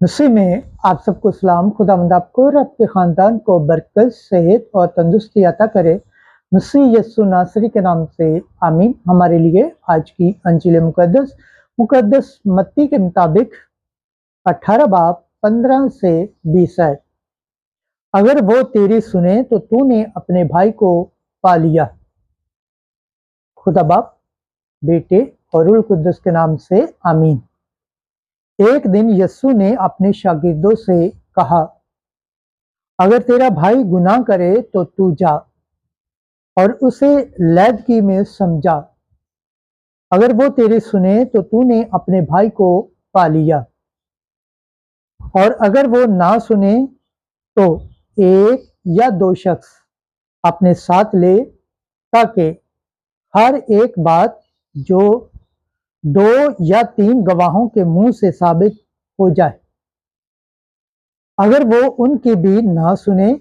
मसीह में आप सबको सलाम। खुदावंद आपको और आपके ख़ानदान को बरकत, सेहत और तंदुरुस्ती अता करे। मसीह यस्सु नासरी के नाम से आमीन। हमारे लिए आज की अंजील मुकद्दस मत्ती के मुताबिक 18 बाब 15 से 20 है। अगर वो तेरी सुने तो तूने अपने भाई को पा लिया। खुदा बाप, बेटे और रूह कुद्दस के नाम से आमीन। एक दिन यस्सु ने अपने शागिर्दों से कहा, अगर तेरा भाई गुनाह करे तो तू जा और उसे लैदगी में समझा। अगर वो तेरी सुने तो तूने अपने भाई को पा लिया, और अगर वो ना सुने तो एक या दो शख्स अपने साथ ले, ताकि हर एक बात जो 2 या 3 गवाहों के मुंह से साबित हो जाए। अगर वो उनकी भी ना सुने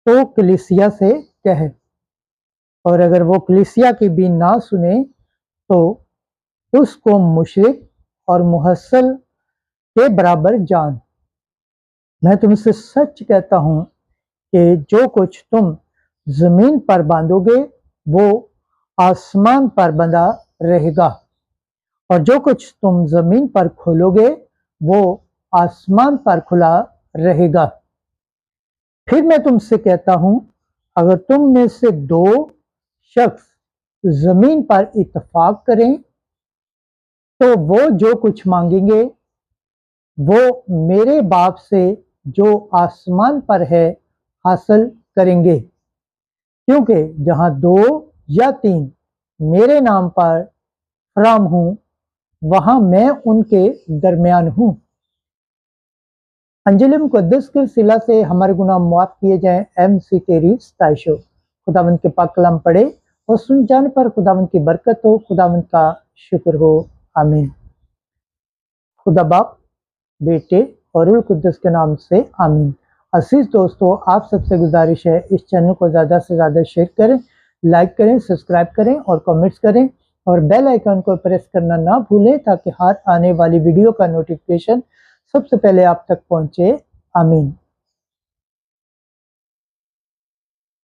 तो कलीसिया से कहे, और अगर वो कलीसिया की भी ना सुने तो उसको मुशरिक और मुहस्सल के बराबर जान। मैं तुमसे सच कहता हूं कि जो कुछ तुम जमीन पर बांधोगे वो आसमान पर बंधा रहेगा, और जो कुछ तुम जमीन पर खोलोगे वो आसमान पर खुला रहेगा। फिर मैं तुमसे कहता हूं, अगर तुम में से 2 शख्स जमीन पर इत्तेफाक करें तो वो जो कुछ मांगेंगे वो मेरे बाप से जो आसमान पर है हासिल करेंगे। क्योंकि जहां 2 या 3 मेरे नाम पर फराम हूं, वहां मैं उनके दरमियान हूं। अंजील मुकद्दस के सिला से हमारे गुनाह माफ किए जाएं। MC तेरी सताइश हो। खुदावंद के पाक कलाम पढ़े और सुन जाने पर खुदावंद की बरकत हो। खुदावंद का शुक्र हो। आमीन। खुदा बाप, बेटे और रूह कुद्दस के नाम से आमीन। अजीज दोस्तों, आप सबसे गुजारिश है इस चैनल को ज़्यादा से ज़्यादा शेयर करें, लाइक करें, सब्सक्राइब करें और कमेंट्स करें, और बेल आइकन को प्रेस करना ना भूलें ताकि हर आने वाली वीडियो का नोटिफिकेशन सबसे पहले आप तक पहुंचे। आमीन।